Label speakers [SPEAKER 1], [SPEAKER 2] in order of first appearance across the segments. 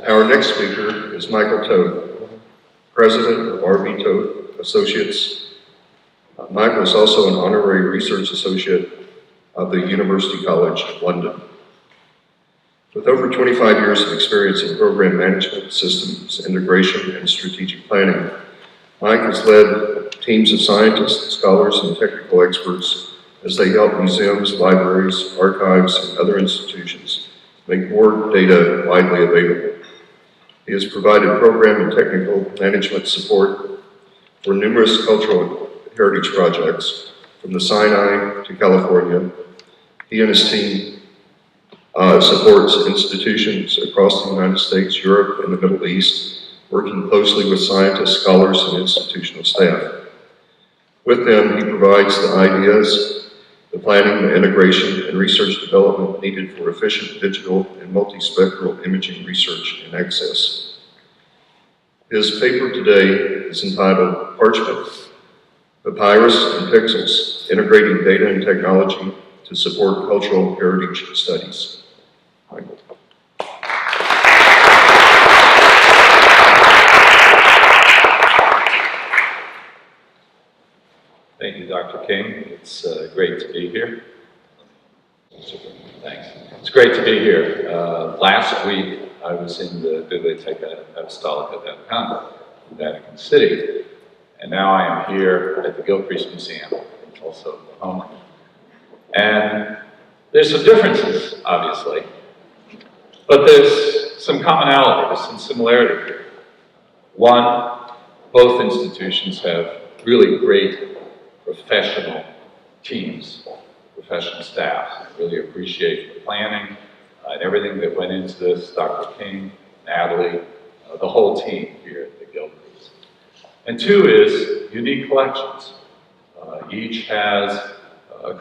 [SPEAKER 1] Our next speaker is Michael Toth, President of R.B. Toth Associates. Michael is also an Honorary Research Associate of the University College London. With over 25 years of experience in program management, systems integration, and strategic planning, Mike has led teams of scientists, scholars, and technical experts as they help museums, libraries, archives, and other institutions make more data widely available. He has provided program and technical management support for numerous cultural heritage projects, from the Sinai to California. He and his team supports institutions across the United States, Europe, and the Middle East, working closely with scientists, scholars, and institutional staff. With them, he provides the ideas, the planning, the integration, and research development needed for efficient digital and multispectral imaging research and access. His paper today is entitled Parchment, Papyrus and Pixels, Integrating Data and Technology to Support Cultural Heritage Studies. Michael.
[SPEAKER 2] Thank you, Dr. King. It's great to be here. Thanks. It's great to be here. Last week, I was in the Biblioteca Apostolica in Vatican City, and now I am here at the Gilcrease Museum in Tulsa, Oklahoma. And there's some differences, obviously, but there's some commonality, there's some similarity here. One, both institutions have really great professional teams, professional staffs. I really appreciate the planning and everything that went into this, Dr. King, Natalie, the whole team here at the Gilcrease. And two is unique collections. Each has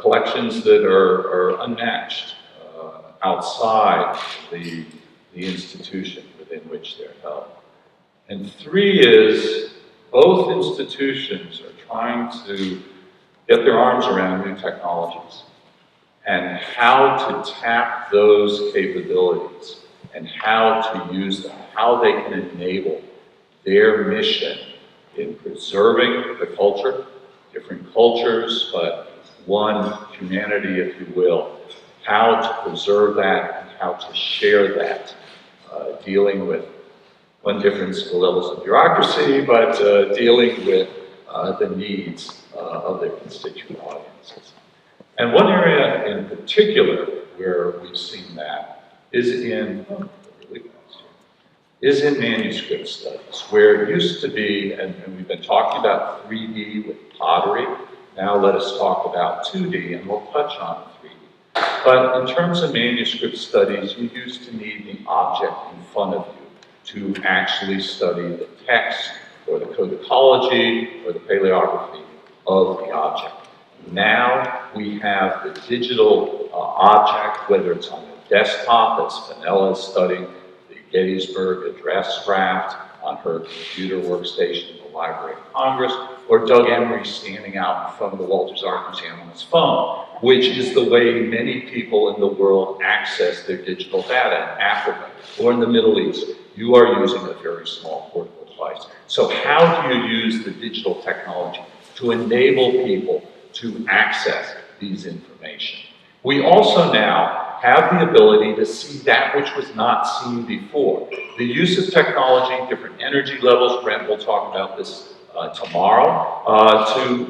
[SPEAKER 2] collections that are unmatched outside the institution within which they're held. And three is both institutions are trying to get their arms around new technologies and how to tap those capabilities and how to use them, how they can enable their mission in preserving the culture, different cultures, but one humanity, if you will, how to preserve that and how to share that, dealing with one difference in the levels of bureaucracy, but dealing with the needs of their constituent audiences. And one area in particular where we've seen that is in manuscript studies, where it used to be, and we've been talking about 3D with pottery. Now let us talk about 2D, and we'll touch on 3D. But in terms of manuscript studies, you used to need the object in front of you to actually study the text or the codicology or the paleography of the object. Now we have the digital object, whether it's on a desktop, as Fenella is studying the Gettysburg Address draft on her computer workstation in the Library of Congress, or Doug Emery standing out in front of the Walters Art Museum on his phone, which is the way many people in the world access their digital data in Africa or in the Middle East. You are using a very small portable device. So how do you use the digital technology to enable people to access these information? We also now have the ability to see that which was not seen before. The use of technology, different energy levels, Brent will talk about this tomorrow,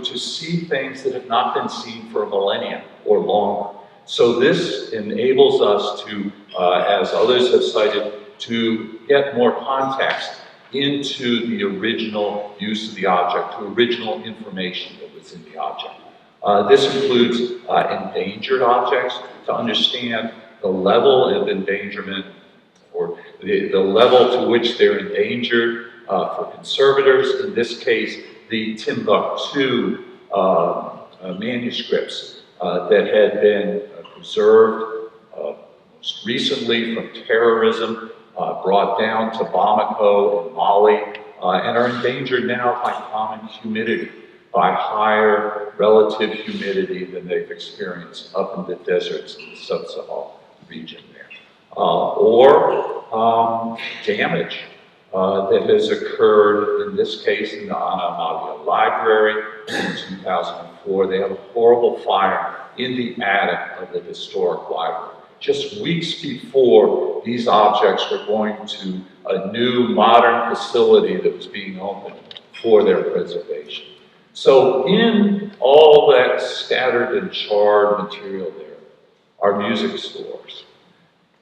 [SPEAKER 2] to see things that have not been seen for a millennia or longer. So this enables us to, as others have cited, to get more context into the original use of the object, to original information that was in the object. This includes endangered objects, to understand the level of endangerment or the level to which they're endangered for conservators. In this case, the Timbuktu manuscripts that had been preserved most recently from terrorism, brought down to Bamako in Mali, and are endangered now by common humidity, by higher relative humidity than they've experienced up in the deserts in the sub-Sahara region there. Or damage that has occurred, in this case, in the Anamalia Library in 2004. They had a horrible fire in the attic of the historic library, just weeks before these objects were going to a new modern facility that was being opened for their preservation. So in all that scattered and charred material there are music scores.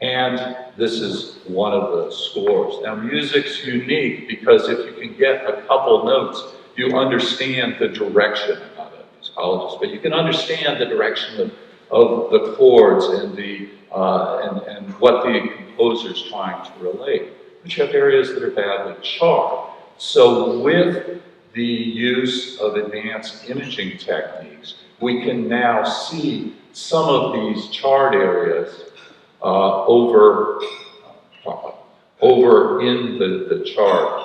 [SPEAKER 2] And this is one of the scores. Now, music's unique because if you can get a couple notes, you understand the direction, I'm not a musicologist, but you can understand the direction of the chords and and what the composer's trying to relate. But you have areas that are badly charred. So with the use of advanced imaging techniques, we can now see some of these charred areas over in the charred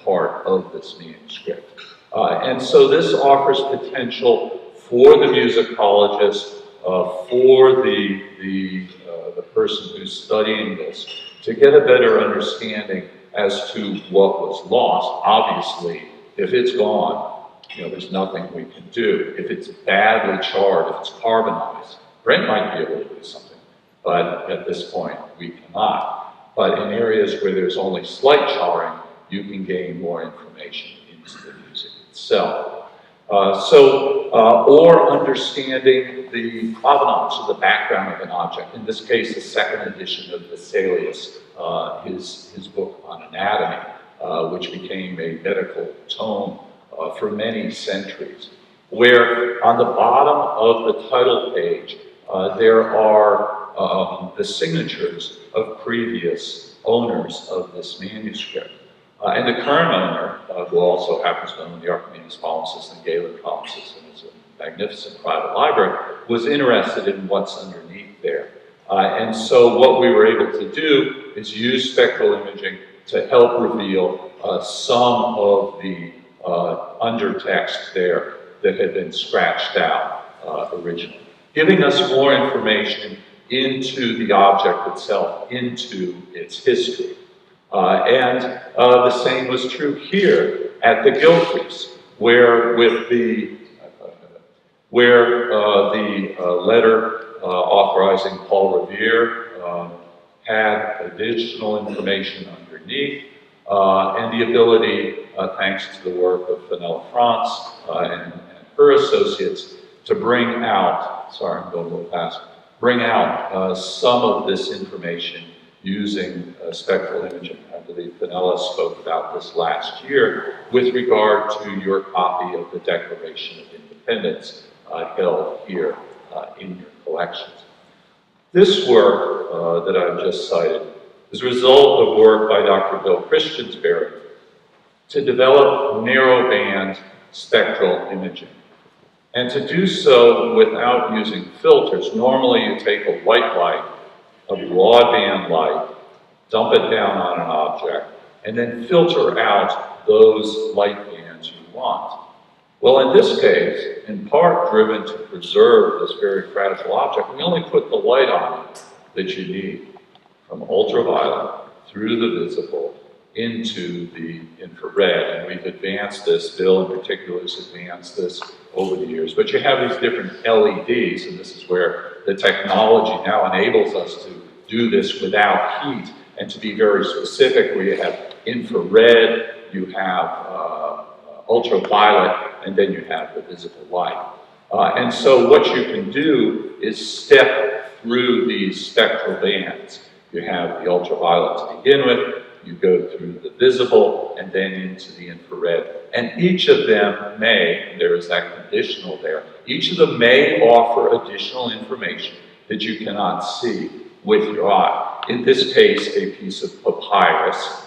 [SPEAKER 2] part of this manuscript. And so this offers potential for the musicologist, for the person who's studying this, to get a better understanding as to what was lost. Obviously, if it's gone, there's nothing we can do. If it's badly charred, if it's carbonized, Brent might be able to do something, but at this point, we cannot. But in areas where there's only slight charring, you can gain more information into the music itself. Or understanding the provenance of the background of an object. In this case, the second edition of Vesalius, his book on anatomy, which became a medical tome for many centuries, where on the bottom of the title page, there are the signatures of previous owners of this manuscript. And the current owner, who also happens to own the Archimedes palimpsest and Galen palimpsest, and is a magnificent private library, was interested in what's underneath there. And so what we were able to do is use spectral imaging to help reveal some of the undertext there that had been scratched out originally, giving us more information into the object itself, into its history. And the same was true here at the Gilcrease, where the letter authorizing Paul Revere had additional information underneath, and the ability, thanks to the work of Fenella France and her associates, to bring out, sorry, I'm going a little fast, bring out some of this information using spectral imaging. I believe Fenella spoke about this last year with regard to your copy of the Declaration of Independence held here in your collections. This work that I've just cited is a result of work by Dr. Bill Christiansberry to develop narrowband spectral imaging. And to do so without using filters. Normally you take a white light, a broadband light, dump it down on an object, and then filter out those light bands you want. Well, in this case, in part driven to preserve this very fragile object, we only put the light on it that you need, from ultraviolet through the visible into the infrared. And we've advanced this, Bill in particular has advanced this over the years. But you have these different LEDs, and this is where the technology now enables us to do this without heat, and to be very specific, where you have infrared, you have ultraviolet, and then you have the visible light. And so what you can do is step through these spectral bands. You have the ultraviolet to begin with, you go through the visible, and then into the infrared. And each of them may, and there is that conditional there, each of them may offer additional information that you cannot see with your eye. In this case, a piece of papyrus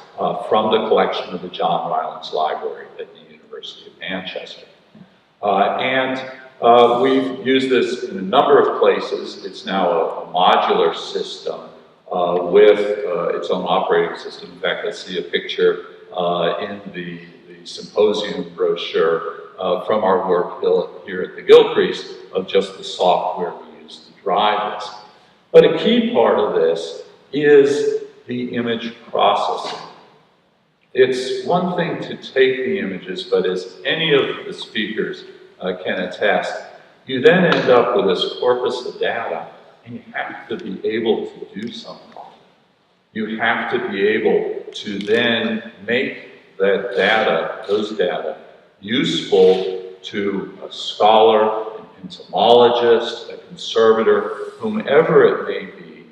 [SPEAKER 2] from the collection of the John Rylands Library at the University of Manchester. We've used this in a number of places. It's now a modular system with its own operating system. In fact, I see a picture in the symposium brochure from our work here at the Gilcrease of just the software we use to drive this. But a key part of this is the image processing. It's one thing to take the images, but as any of the speakers can attest, you then end up with this corpus of data, and you have to be able to do something. You have to be able to then make that data, those data, useful to a scholar, an entomologist, a conservator, whomever it may be.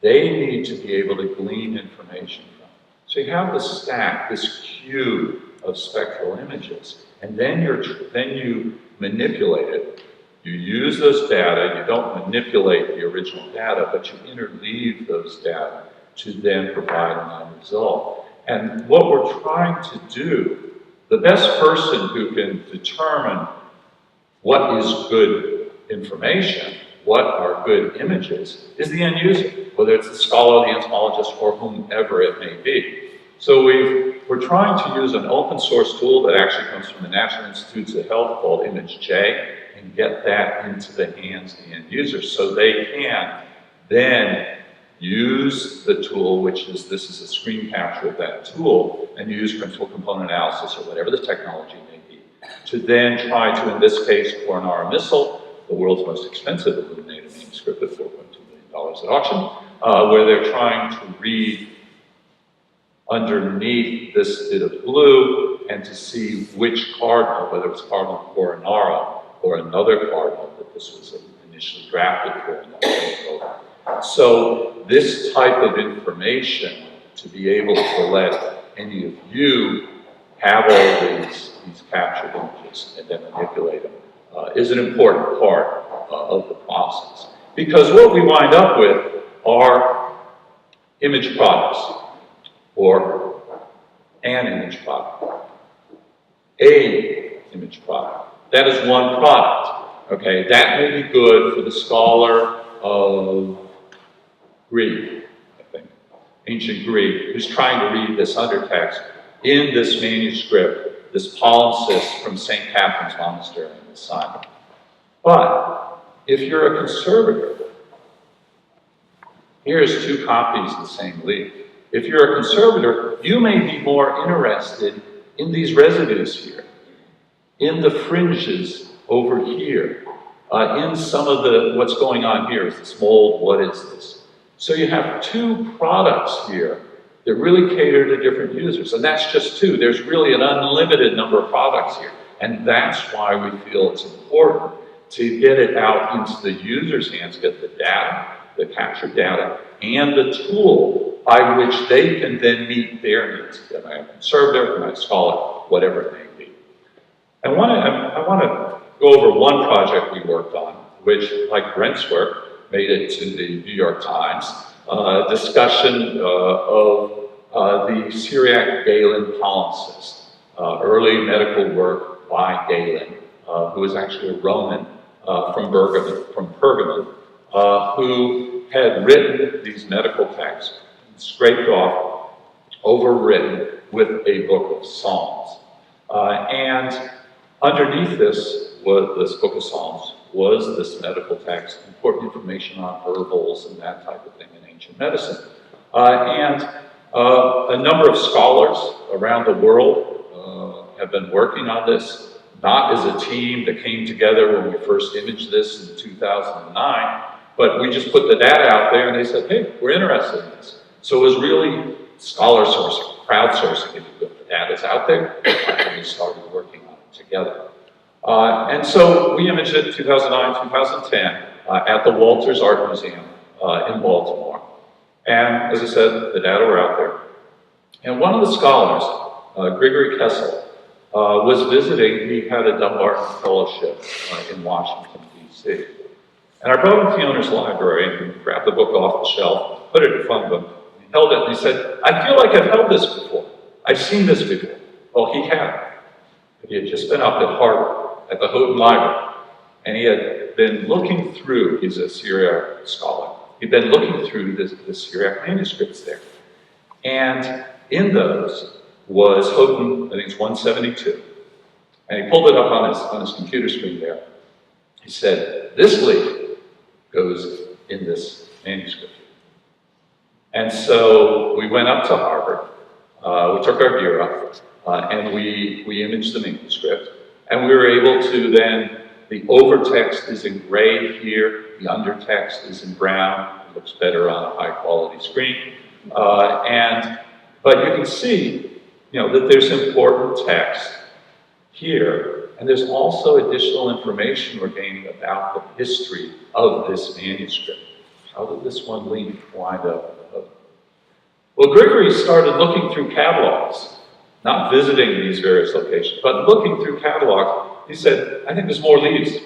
[SPEAKER 2] They need to be able to glean information from. So you have this stack, this queue of spectral images, and then you manipulate it. You use those data, you don't manipulate the original data, but you interleave those data to then provide an end result. And what we're trying to do, the best person who can determine what is good information, what are good images, is the end user, whether it's the scholar, the entomologist, or whomever it may be. So we're trying to use an open source tool that actually comes from the National Institutes of Health called ImageJ, and get that into the hands of the end user so they can then use the tool, which is, this is a screen capture of that tool, and use principal component analysis or whatever the technology may be, to then try to, in this case, Coronara missile, the world's most expensive illuminated manuscript at $4.2 million at auction, where they're trying to read underneath this bit of blue and to see which cardinal, whether it's Cardinal Coronara or another cardinal that this was initially drafted for. So this type of information, to be able to let any of you have all these captured images and then manipulate them, is an important part of the process. Because what we wind up with are image products, or an image product, a image product. That is one product, okay? That may be good for the scholar of Greek, I think, ancient Greek, who's trying to read this undertext in this manuscript, this palimpsest from St. Catherine's Monastery in the Sinai. But if you're a conservator, here's 2 copies of the same leaf. If you're a conservator, you may be more interested in these residues here, in the fringes over here, in some of what's going on here. Is this mold? What is this? So you have 2 products here that really cater to different users, and that's just 2. There's really an unlimited number of products here, and that's why we feel it's important to get it out into the user's hands, get the data, the captured data, and the tool by which they can then meet their needs. Am I a conservator? Am I a scholar? Whatever it may be. I want to go over one project we worked on, which, like Brent's work, made it to the New York Times, discussion of the Syriac Galen palimpsest, early medical work by Galen, who was actually a Roman from Pergamon, who had written these medical texts, scraped off, overwritten with a book of Psalms. And underneath this book of Psalms was this medical text, important information on herbals and that type of thing in ancient medicine. And a number of scholars around the world have been working on this, not as a team that came together when we first imaged this in 2009, but we just put the data out there and they said, hey, we're interested in this. So it was really scholar sourcing, crowdsourcing, if you will. The data's out there, and we started working on it together. And so we imaged it in 2009, 2010 at the Walters Art Museum in Baltimore. And as I said, the data were out there. And one of the scholars, Gregory Kessel, was visiting. He had a Dumbarton Fellowship in Washington, D.C. And I brought him to the owner's library and grabbed the book off the shelf, put it in front of him, he held it, and he said, I feel like I've held this before. I've seen this before. Well, he had. He had just been up at Harvard, at the Houghton Library, and he had been looking through, he's a Syriac scholar, he'd been looking through the Syriac manuscripts there. And in those was Houghton, I think it's 172. And he pulled it up on his computer screen there. He said, this leaf goes in this manuscript. And so we went up to Harvard, we took our gear up, and we imaged the manuscript. And we were able to then, the overtext is in gray here, the undertext is in brown. It looks better on a high quality screen. But you can see, that there's important text here, and there's also additional information we're gaining about the history of this manuscript. How did this one leaf wind up? Well, Gregory started looking through catalogs, not visiting these various locations, but looking through catalogs. He said, I think there's more leaves.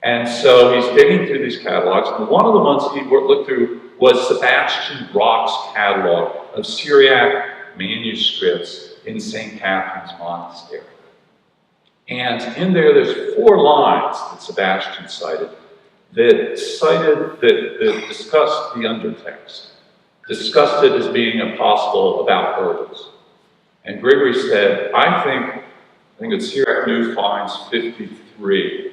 [SPEAKER 2] And so he's digging through these catalogs, and one of the ones he looked through was Sebastian Brock's catalog of Syriac manuscripts in St. Catherine's Monastery. And in there, there's 4 lines that Sebastian cited that discussed the undertext, discussed it as being impossible about hurdles. And Gregory said, I think it's Syriac New Finds 53,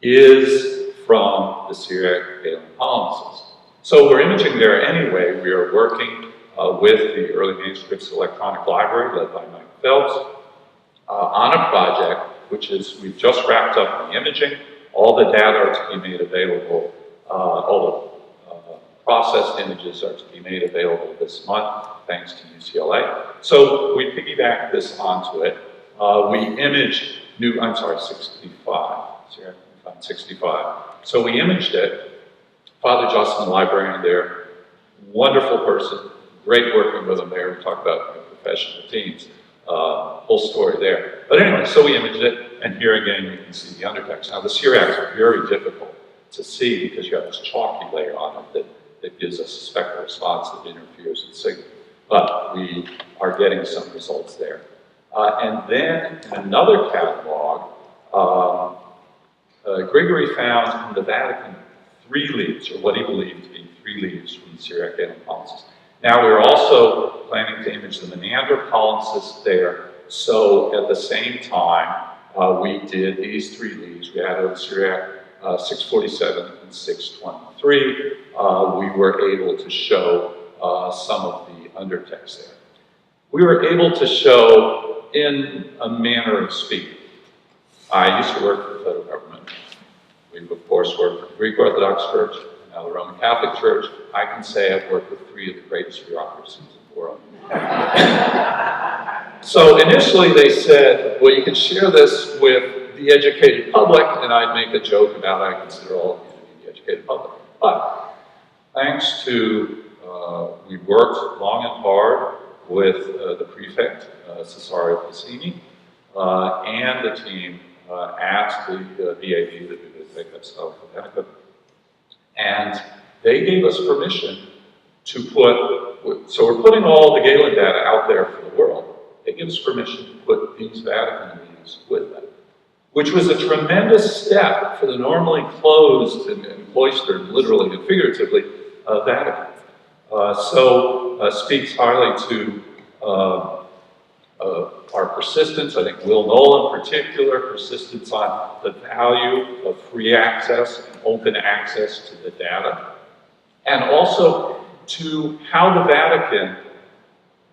[SPEAKER 2] is from the Syriac palimpsest. So we're imaging there anyway. We are working with the Early Manuscripts Electronic Library, led by Mike Toth, on a project which is, we've just wrapped up the imaging. All the data are to be made available, all the processed images are to be made available this month, thanks to UCLA. So we piggyback this onto it. We image 65. 65. So we imaged it. Father Justin, the librarian there, wonderful person, great working with him there. We talk about professional teams, whole story there. But anyway, so we imaged it, and here again you can see the undertext. Now the Syriacs are very difficult to see because you have this chalky layer on it that gives us a spectral response that interferes with signal. But we are getting some results there. And then in another catalog, Gregory found in the Vatican 3 leaves, or what he believed to be 3 leaves from the Syriac palimpsest. Now we're also planning to image the Menander palimpsest there. So at the same time, we did these 3 leaves. We added Syriac 647 and 623. We were able to show some of the undertext there. We were able to show, in a manner of speaking, I used to work for the federal government. We've, of course, worked with the Greek Orthodox Church, now the Roman Catholic Church. I can say I've worked with 3 of the greatest bureaucracies in the world. So initially they said, well, you can share this with the educated public, and I'd make a joke about I consider all of you to be the educated public. But thanks to, we worked long and hard with the prefect, Cesario Pacini, and the team at the BAB, the Bibliotheca Apostolica, and they gave us permission to put, so we're putting all the Galen data out there for the world. They gave us permission to put these Vatican leaves with them, which was a tremendous step for the normally closed and cloistered, literally and figuratively, Vatican. Speaks highly to our persistence. I think Will Noll in particular, persistence on the value of free access and open access to the data, and also to how the Vatican,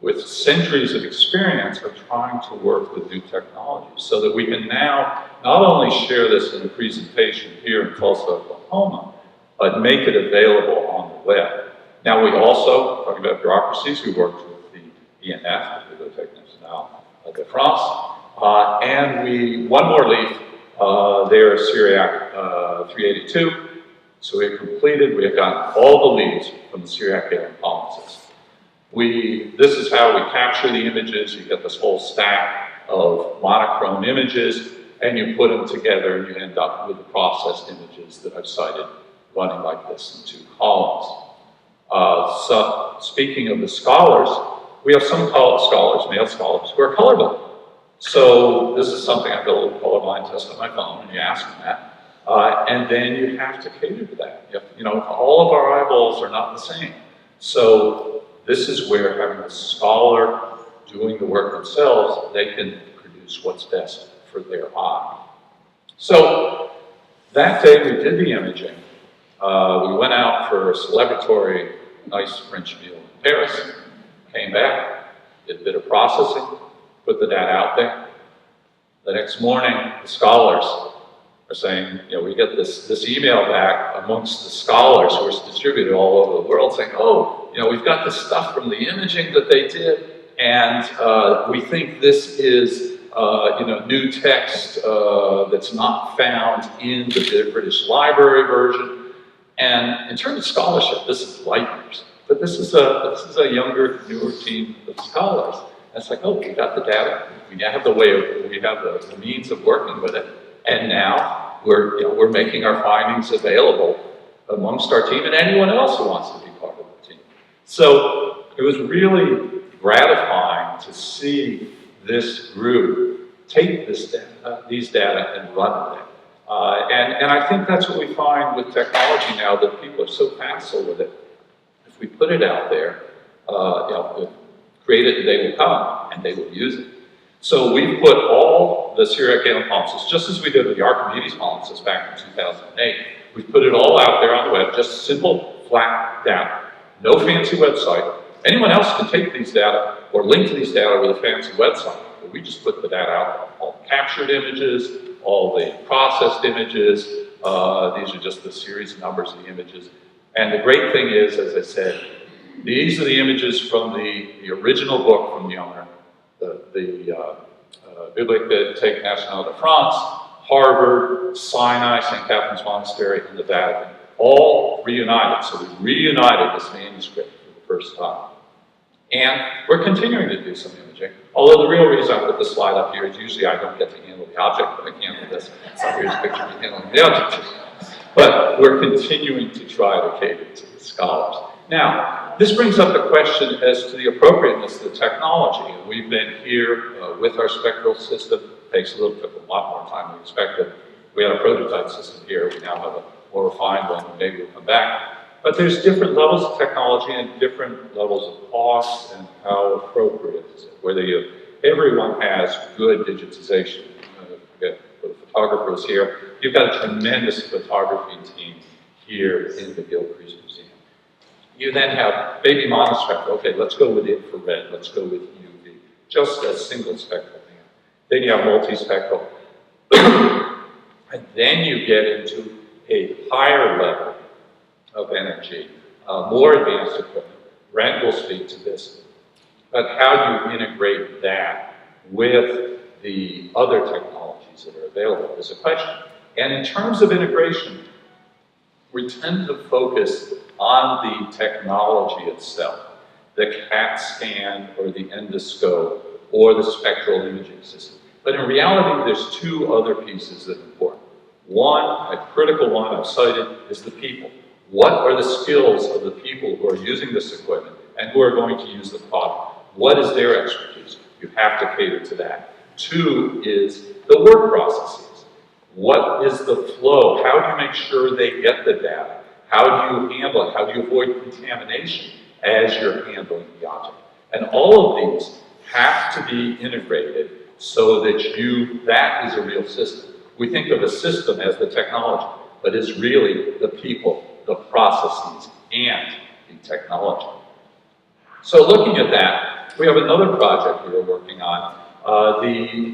[SPEAKER 2] with centuries of experience, are trying to work with new technologies so that we can now not only share this in a presentation here in Tulsa, Oklahoma, but make it available on the web. Now we also, talking about bureaucracies, we worked with the ENF, the Bibliothèque Nationale de France, and one more leaf, there is Syriac 382. So we have completed, we have gotten all the leaves from the Syriac palimpsest. This is how we capture the images. You get this whole stack of monochrome images, and you put them together, and you end up with the processed images that I've cited running like this in 2 columns. So speaking of the scholars, we have some scholars, male scholars, who are colorblind. So this is something I built a little colorblind test on my phone, and you ask them that. And then you have to cater to that. All of our eyeballs are not the same. So this is where having a scholar doing the work themselves, they can produce what's best for their eye. So that day we did the imaging. We went out for a celebratory nice French meal in Paris, came back, did a bit of processing, put the data out there. The next morning, the scholars are saying, we get this email back amongst the scholars who are distributed all over the world saying, oh, we've got this stuff from the imaging that they did, and we think this is new text that's not found in the British Library version. And in terms of scholarship, this is light years. But this is a younger, newer team of scholars. And it's like, oh, we got the data, we have the means of working with it, and now we're making our findings available amongst our team and anyone else who wants to be part of the team. So it was really gratifying to see this group take these data and run with it. And I think that's what we find with technology now, that people are so facile with it. If we put it out there, create it, they will come and they will use it. So we put all the Syriac palimpsest, just as we did with the Archimedes palimpsest back in 2008, we put it all out there on the web, just simple, flat data. No fancy website. Anyone else can take these data or link to these data with a fancy website. But we just put the data out, all the captured images, all the processed images. These are just the series numbers of the images. And the great thing is, as I said, these are the images from the original book from the owner, the Bibliothèque Nationale de France, Harvard, Sinai, St. Catherine's Monastery, and the Vatican, all reunited. So we reunited this manuscript for the first time. And we're continuing to do some imaging. Although the real reason I put this slide up here is usually I don't get to handle the object, but I can handle this. So here's a picture of me handling the object. But we're continuing to try to cater to the scholars. Now, this brings up the question as to the appropriateness of the technology. And we've been here with our spectral system. It took a lot more time than we expected. We had a prototype system here. We now have a more refined one, and maybe we'll come back. But there's different levels of technology and different levels of cost and how appropriate is it. Whether everyone has good digitization. Forget for the photographers here. You've got a tremendous photography team here in the Gilcrease Museum. You then have maybe monospectral. Okay, let's go with infrared. Let's go with UV. Just a single spectral thing. Then you have multispectral. And then you get into a higher level of energy, more advanced equipment. Brent will speak to this. But how do you integrate that with the other technologies that are available is a question. And in terms of integration, we tend to focus on the technology itself, the CAT scan or the endoscope or the spectral imaging system. But in reality, there's two other pieces that are important. One, a critical one I've cited, is the people. What are the skills of the people who are using this equipment and who are going to use the product? What is their expertise? You have to cater to that. Two is the work processes. What is the flow? How do you make sure they get the data? How do you handle it? How do you avoid contamination as you're handling the object? And all of these have to be integrated so that that is a real system. We think of a system as the technology, but it's really the people, the processes, and the technology. So looking at that, we have another project we are working on,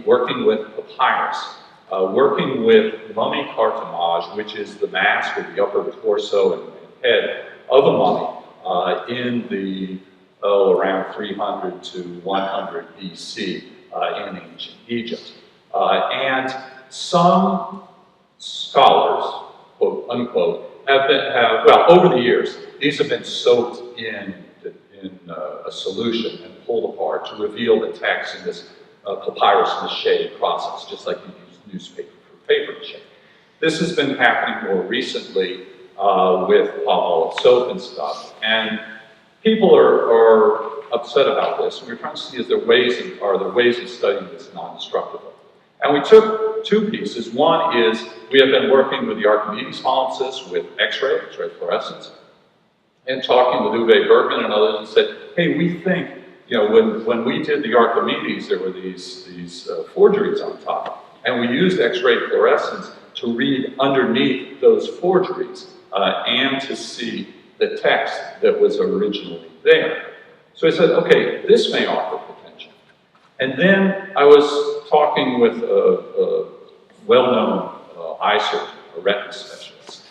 [SPEAKER 2] working with Papyrus, working with mummy cartonnage, which is the mask of the upper torso and head of a mummy in the, around 300 to 100 BC in ancient Egypt. And some scholars, quote unquote, well, over the years, these have been soaked in a solution and pulled apart to reveal the text in this papyrus mache process, just like you use newspaper for paper mache. This has been happening more recently with palm olive soap and stuff, and people are upset about this. And we're trying to see are there ways of studying this non-destructively. And we took two pieces. One is we have been working with the Archimedes palimpsest with X-ray fluorescence, and talking with Uwe Bergman and others and said, hey, we think, when we did the Archimedes, there were these forgeries on top. And we used X-ray fluorescence to read underneath those forgeries and to see the text that was originally there. So I said, okay, this may offer potential. And then I was talking with a well-known eye surgeon, a retina specialist,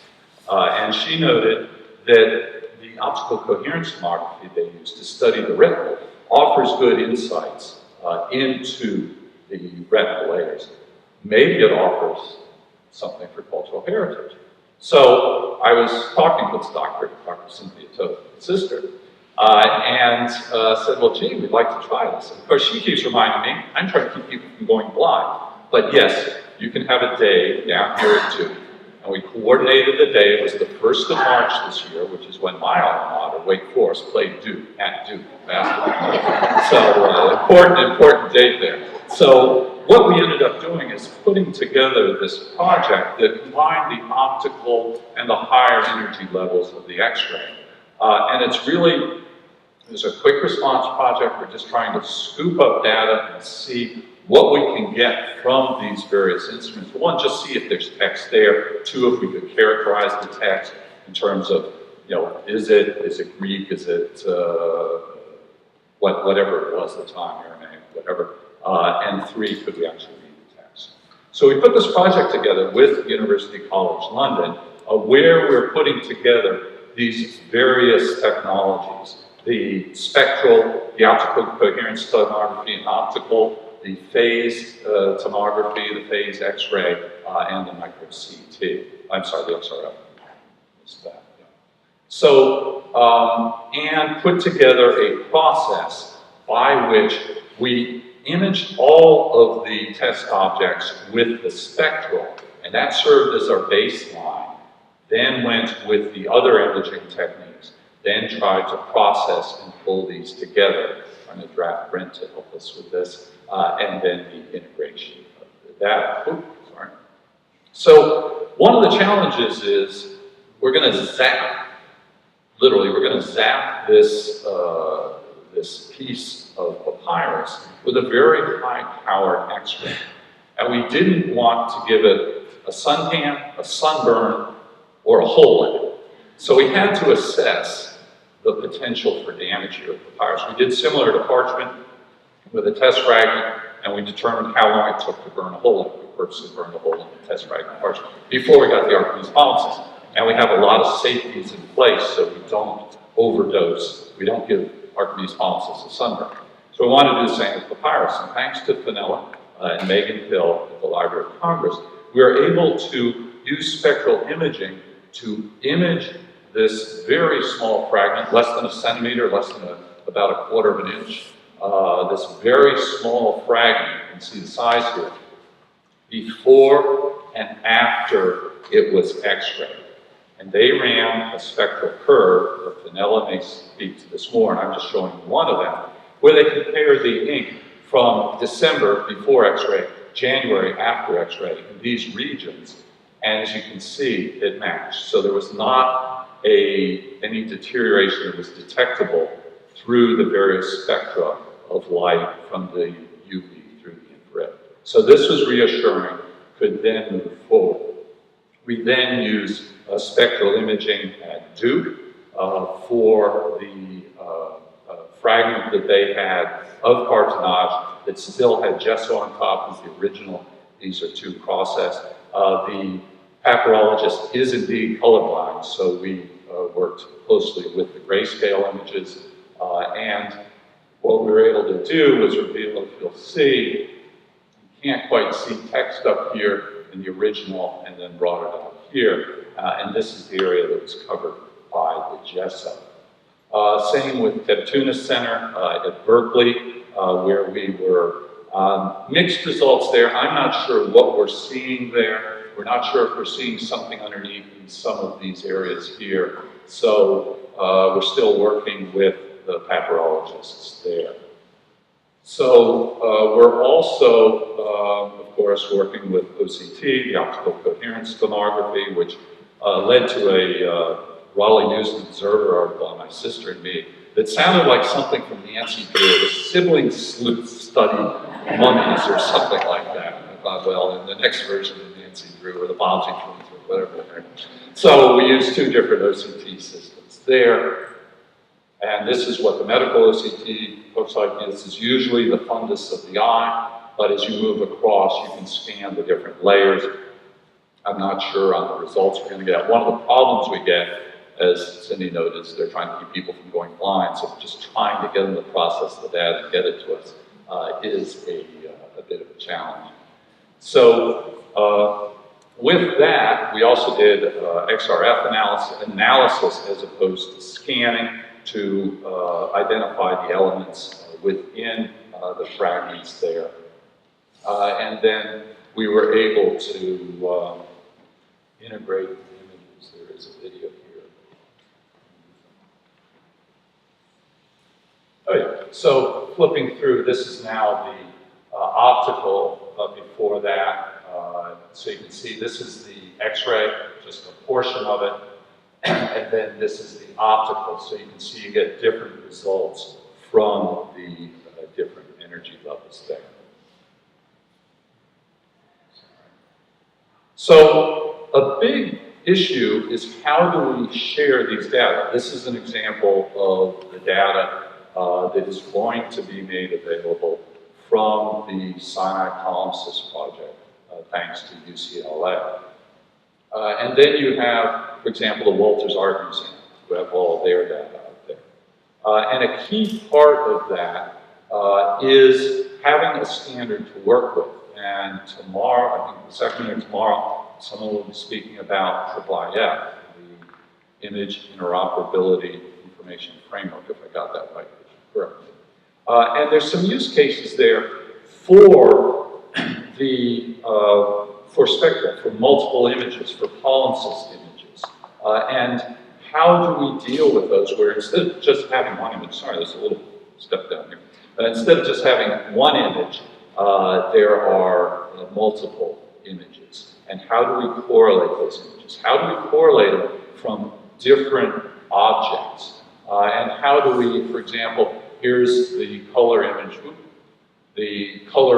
[SPEAKER 2] and she noted that the optical coherence tomography they use to study the retina offers good insights into the retinal layers. Maybe it offers something for cultural heritage. So I was talking with Dr. Cynthia Toth, sister, and said, well, gee, we'd like to try this. And of course, she keeps reminding me, I'm trying to keep people from going blind. But yes, you can have a day down here at Duke. And we coordinated the day. It was the 1st of March this year, which is when my alma mater, Wake Forest, played Duke, at Duke basketball. So important date there. So what we ended up doing is putting together this project that combined the optical and the higher energy levels of the X-ray. And it's a quick response project. We're just trying to scoop up data and see what we can get from these various instruments. One, just see if there's text there. Two, if we could characterize the text in terms of, is it Greek, is it whatever it was at the time, Aramaic, whatever. And three, could we actually read the text? So we put this project together with University College London, where we're putting together these various technologies, the spectral, the optical coherence tomography and optical, the phase tomography, the phase X-ray, and the micro CT. I'm sorry, the XRF. Missed that. Yeah. So, and put together a process by which we imaged all of the test objects with the spectral, and that served as our baseline. Then went with the other imaging techniques, then tried to process and pull these together. I'm going to draft Brent to help us with this, and then the integration of the data. Oops, sorry. So one of the challenges is we're going to zap, literally, we're going to zap this, this piece of papyrus with a very high-powered X-ray. And we didn't want to give it a suntan, a sunburn, or a hole in it. So we had to assess the potential for damage here with papyrus. We did similar to Parchment with a test fragment, and we determined how long it took to burn a hole in it. We purposely burned a hole in the test fragment Parchment before we got the Archimedes policies. And we have a lot of safeties in place so we don't overdose. We don't give Archimedes policies a sunburn. So we wanted to do the same with papyrus. And thanks to Fenella and Megan Hill at the Library of Congress, we were able to use spectral imaging to image this very small fragment, less than a centimeter, less than about 1/4 of an inch. This very small fragment, you can see the size here, before and after it was X-rayed. And they ran a spectral curve, that Fenella may speak to this more, and I'm just showing one of them, where they compare the ink from December before X-ray, January after X-ray in these regions. And as you can see, it matched. So there was not any deterioration that was detectable through the various spectra of light from the UV through the infrared. So this was reassuring, could then move forward. We then used spectral imaging at Duke for the fragment that they had of cartonnage that still had gesso on top as the original. These are two processed. The papyrologist is indeed colorblind, so we worked closely with the grayscale images, and what we were able to do was reveal, if you'll see, you can't quite see text up here in the original, and then brought it out here, and this is the area that was covered by the gesso. Same with Tebtuna Center at Berkeley, where we were mixed results there. I'm not sure what we're seeing there. We're not sure if we're seeing something underneath in some of these areas here. So we're still working with the papyrologists there. So we're also, of course, working with OCT, the optical coherence tomography, which led to a Raleigh News and Observer article on my sister and me that sounded like something from Nancy Drew, the sibling sleuth study mummies or something like that. I thought, well, in the next version of Nancy Drew or the Bonzi twins or whatever. So we used two different OCT systems there. And this is what the medical OCT looks like. This is usually the fundus of the eye, but as you move across, you can scan the different layers. I'm not sure on the results we're going to get. One of the problems we get, as Cindy noted, is they're trying to keep people from going blind, so just trying to get them to process the data and get it to us is a bit of a challenge. So with that, we also did XRF analysis as opposed to scanning to identify the elements within the fragments there. And then we were able to integrate images. There is a video here. Oh yeah, so flipping through, this is now the optical before that. So you can see this is the X-ray, just a portion of it. And then this is the optical, so you can see you get different results from the different energy levels there. So a big issue is how do we share these data? This is an example of the data that is going to be made available from the Sinai palimpsest project, thanks to UCLA. And then you have, for example, the Walters Art Museum, who have all their data out there. And a key part of that is having a standard to work with. And tomorrow, I think the second or tomorrow, someone will be speaking about IIIF, the Image Interoperability Information Framework, if I got that right, correctly. And there's some use cases there for the for spectral, for multiple images, for palimpsest images. And how do we deal with those where instead of just having one image, sorry, there's a little step down here. Instead of just having one image, there are multiple images. And how do we correlate those images? How do we correlate them from different objects? And how do we, for example, here's the color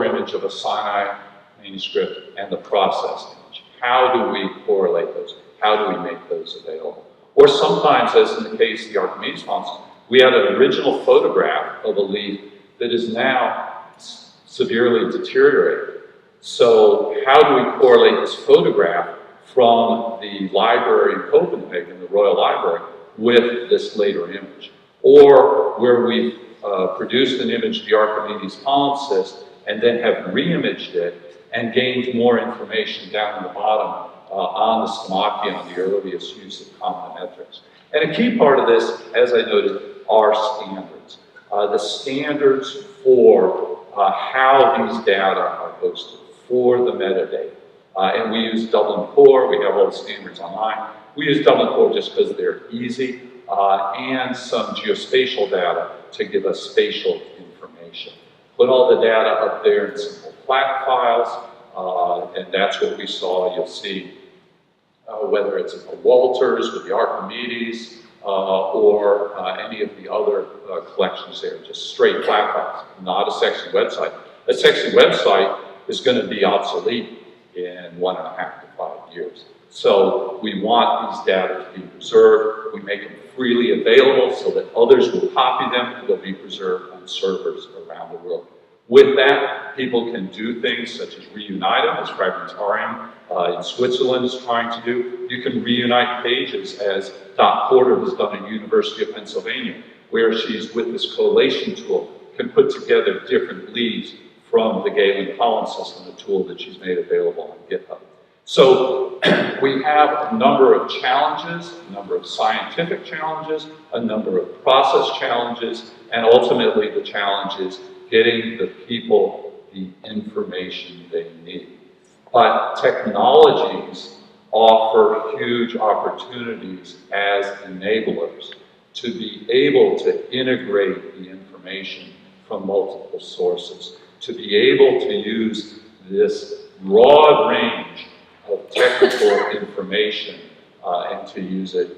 [SPEAKER 2] image of a Sinai manuscript and the processed image. How do we correlate those? How do we make those available? Or sometimes, as in the case of the Archimedes fonts, we had an original photograph of a leaf that is now severely deteriorated. So how do we correlate this photograph from the library in Copenhagen, the Royal Library, with this later image? Or where we've produced an image of the Archimedes palimpsest and then have re-imaged it and gained more information down in the bottom on the Stomachion, the earliest use of combinametrics. And a key part of this, as I noted, are standards. The standards for how these data are posted, for the metadata. And we use Dublin Core, we have all the standards online. We use Dublin Core just because they're easy, and some geospatial data to give us spatial information. Put all the data up there in simple flat files, and that's what we saw. You'll see whether it's the Walters with the Archimedes or any of the other collections there, just straight flat files, not a sexy website. A sexy website is going to be obsolete in 1.5 to 5 years. So we want these data to be preserved. We make them freely available so that others will copy them and they'll be preserved on servers around the world. With that, people can do things such as reunite them, as Fragmentarium in Switzerland is trying to do. You can reunite pages, as Dot Porter has done at University of Pennsylvania, where she's, with this collation tool, can put together different leaves from the Galen palimpsest, the tool that she's made available on GitHub. So we have a number of challenges, a number of scientific challenges, a number of process challenges, and ultimately the challenge is getting the people the information they need. But technologies offer huge opportunities as enablers to be able to integrate the information from multiple sources, to be able to use this broad range of technical information and to use it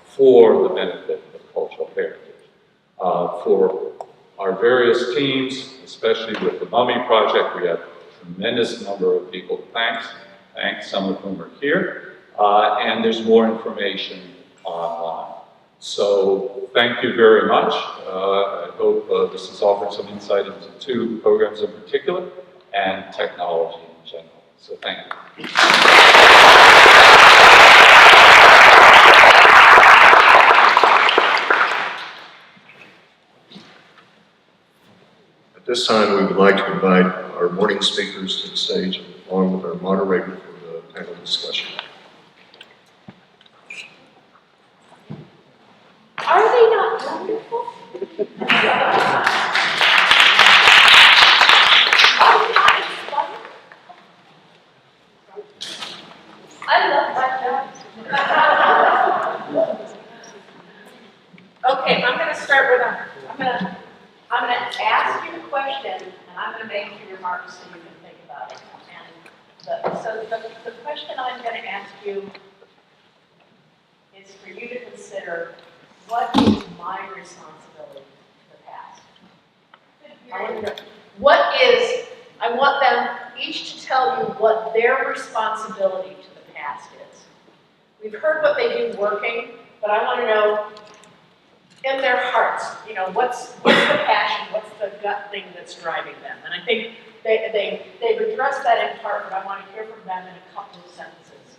[SPEAKER 2] for the benefit of cultural heritage. For our various teams, especially with the Mummy Project, we have a tremendous number of people to thank, some of whom are here, and there's more information online. So thank you very much. I hope this has offered some insight into two programs in particular and technology in general. So thank you.
[SPEAKER 1] At this time, we would like to invite our morning speakers to the stage, along with our moderator for the panel discussion.
[SPEAKER 3] Are they not wonderful? I love my job. Okay, I'm going to start with I'm going to ask you a question, and I'm going to make a few remarks so you can think about it. And the question I'm going to ask you is for you to consider, what is my responsibility to the past? I want them each to tell you what their responsibility to the past is. We've heard what they do working, but I want to know in their hearts, what's the passion, what's the gut thing that's driving them? And I think they've addressed that in part, but I want to hear from them in a couple of sentences.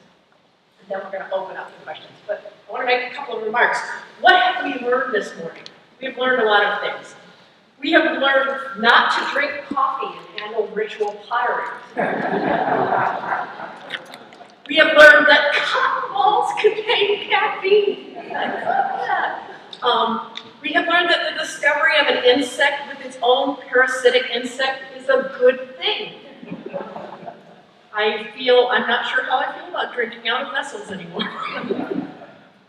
[SPEAKER 3] And then we're going to open up the questions. But I want to make a couple of remarks. What have we learned this morning? We've learned a lot of things. We have learned not to drink coffee and handle ritual pottery. We have learned that cotton balls contain caffeine. We have learned that the discovery of an insect with its own parasitic insect is a good thing. I'm not sure how I feel about drinking out of vessels anymore.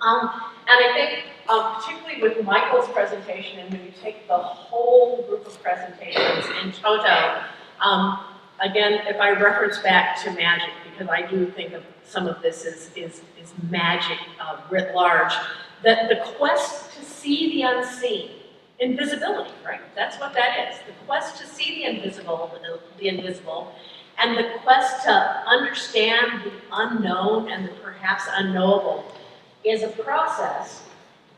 [SPEAKER 3] And I think, particularly with Michael's presentation, and when you take the whole group of presentations in toto, again, if I reference back to magic, because I do think of some of this is magic writ large, that the quest to see the unseen, invisibility, right? That's what that is. The quest to see the invisible, and the quest to understand the unknown and the perhaps unknowable is a process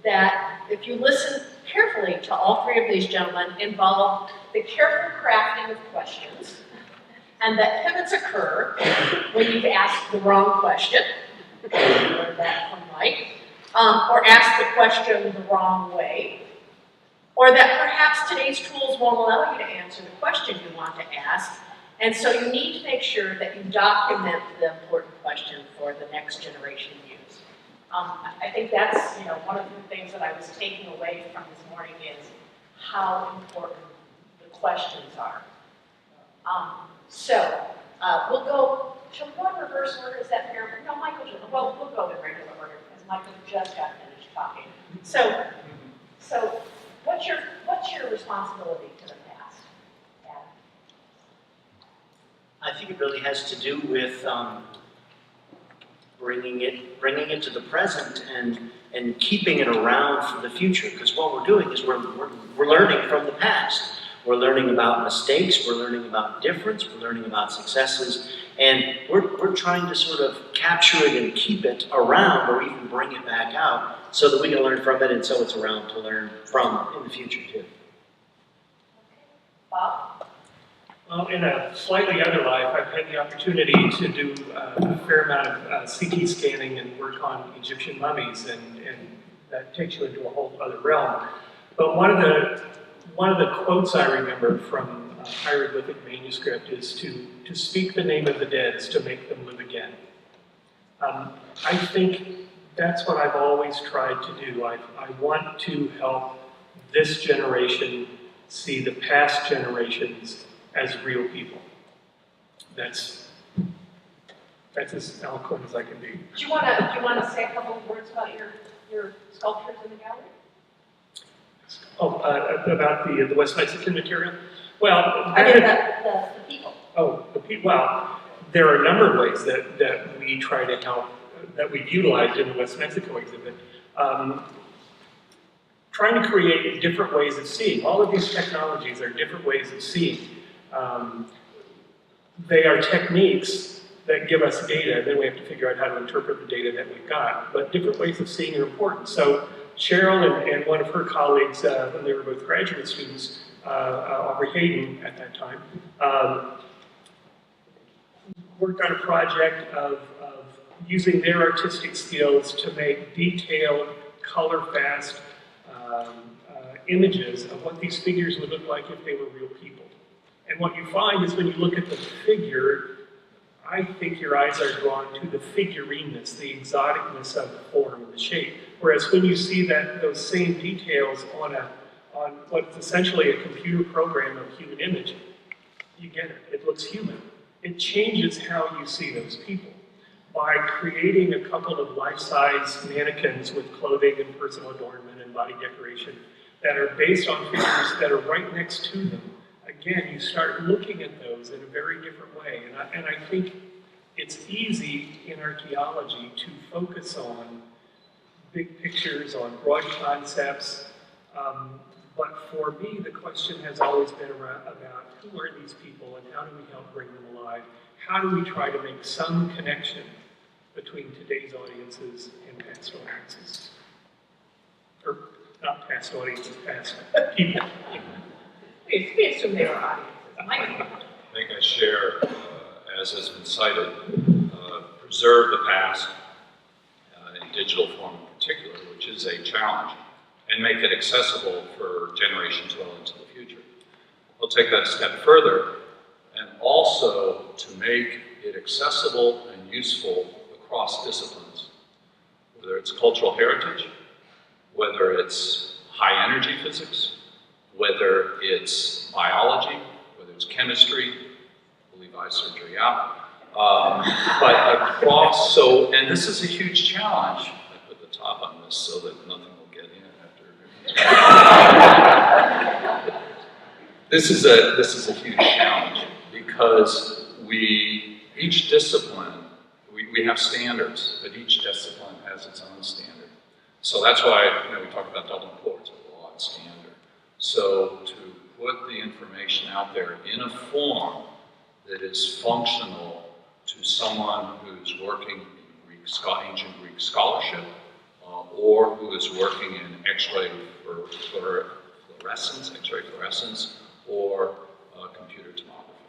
[SPEAKER 3] that, if you listen carefully to all three of these gentlemen, involve the careful crafting of questions, and that pivots occur when you've asked the wrong question, learned that from Mike, or asked the question the wrong way, or that perhaps today's tools won't allow you to answer the question you want to ask, and so you need to make sure that you document the important question for the next generation to use. I think that's one of the things that I was taking away from this morning is how important the questions are. We'll go, shall we go in reverse order? Is that fair? No, Michael, well, we'll go in regular order because Michael just got finished talking. So what's your responsibility to the past? Adam?
[SPEAKER 4] I think it really has to do with bringing it to the present and keeping it around for the future. Because what we're doing is we're learning from the past. We're learning about mistakes. We're learning about difference. We're learning about successes, and we're trying to sort of capture it and keep it around, or even bring it back out, so that we can learn from it, and so it's around to learn from in the future too.
[SPEAKER 3] Bob?
[SPEAKER 5] Well, in a slightly other life, I've had the opportunity to do a fair amount of CT scanning and work on Egyptian mummies, and that takes you into a whole other realm. But one of the quotes I remember from a hieroglyphic manuscript is to speak the name of the dead is to make them live again. I think that's what I've always tried to do. I want to help this generation see the past generations as real people. That's as eloquent as I can be.
[SPEAKER 3] Do you want to say a couple of words about your sculptures in the gallery?
[SPEAKER 5] Oh, about the West Mexican material? Well,
[SPEAKER 3] I mean the people.
[SPEAKER 5] Oh, the people. Well, there are a number of ways that we try to help, that we've utilized in the West Mexico exhibit. Trying to create different ways of seeing. All of these technologies are different ways of seeing. They are techniques that give us data, then we have to figure out how to interpret the data that we've got. But different ways of seeing are important. So Cheryl and one of her colleagues, when they were both graduate students, Aubrey Hayden at that time, worked on a project of using their artistic skills to make detailed, color-fast images of what these figures would look like if they were real people. And what you find is when you look at the figure, I think your eyes are drawn to the figurineness, the exoticness of the form and the shape. Whereas when you see those same details on what's essentially a computer program of human image, you get it. It looks human. It changes how you see those people. By creating a couple of life-size mannequins with clothing and personal adornment and body decoration that are based on figures that are right next to them, again, you start looking at those in a very different way. And I think it's easy in archaeology to focus on big pictures, on broad concepts. But for me, the question has always been about who are these people and how do we help bring them alive? How do we try to make some connection between today's audiences and past audiences? Or not past audiences, past people.
[SPEAKER 3] We assume they are audiences.
[SPEAKER 6] I think I share, as has been cited, preserve the past in digital form in particular, which is a challenge, and make it accessible for generations well into the future. I'll take that a step further, and also to make it accessible and useful across disciplines, whether it's cultural heritage, whether it's high energy physics, whether it's biology, whether it's chemistry, leave eye surgery out, but across, and this is a huge challenge. I put the top on this so that nothing will get in after. This is a huge challenge because each discipline, we have standards, but each discipline has its own standard. So that's why we talk about double importance, a broad standard. So to put the information out there in a form that is functional to someone who's working in ancient Greek scholarship, or who is working in X-ray fluorescence, or computer tomography.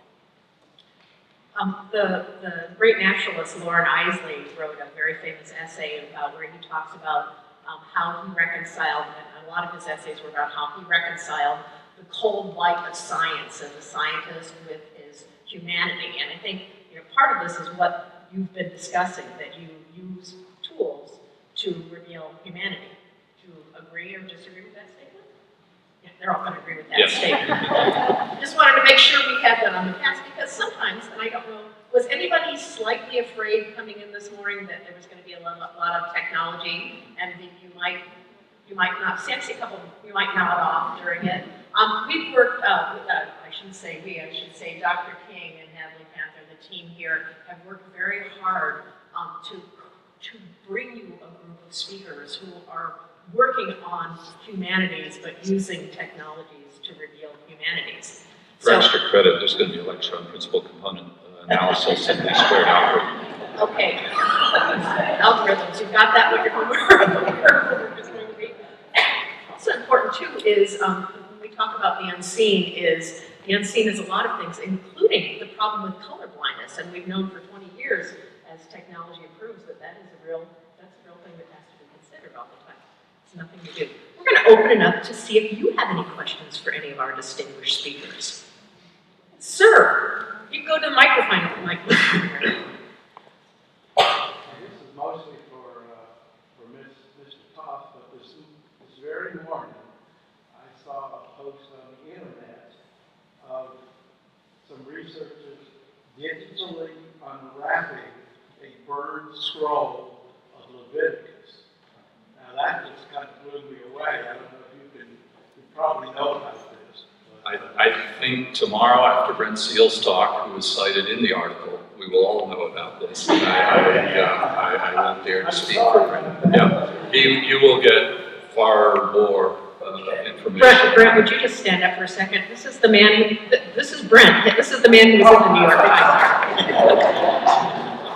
[SPEAKER 3] The great naturalist Lauren Isley wrote a very famous essay about where he talks about how he reconciled, and a lot of his essays were about how he reconciled the cold light of science and the scientist with his humanity. And I think part of this is what you've been discussing, that you use tools to reveal humanity. Do you agree or disagree with that statement? Yeah, they're all going to agree with that statement. Just wanted to make sure we had that on the past, because sometimes, and I don't know, was anybody slightly afraid coming in this morning that there was going to be a lot of technology and you might not, Samson, you might nod off during it. We've worked, I should say Dr. King and Natalie Panther, the team here, have worked very hard to bring you a group of speakers who are working on humanities, but using technologies to reveal humanities.
[SPEAKER 2] For extra credit, there's going to be electron principal component analysis and the squared algorithm.
[SPEAKER 3] Okay. Algorithms, you've got that what you're going to be. Also important too is when we talk about the unseen is a lot of things, including the problem with color blindness. And we've known for 20 years as technology improves that's a real thing that has to be considered all the time. It's nothing to do. We're going to open it up to see if you have any questions for any of our distinguished speakers. Sir, you go to the microphone.
[SPEAKER 7] This is mostly for Mr. Toth, but this very morning I saw a post on the internet of some researchers digitally unwrapping a bird scroll of Leviticus. Now that just kind of blew me away. I don't know if you probably know about this.
[SPEAKER 2] I think tomorrow, after Brent Seale's talk, who was cited in the article, we will all know about this. And I won't dare to speak for Brent. Yeah, you will get far more information.
[SPEAKER 3] Brent, would you just stand up for a second? This is the man. This is Brent. This is the man who was in the New York Times.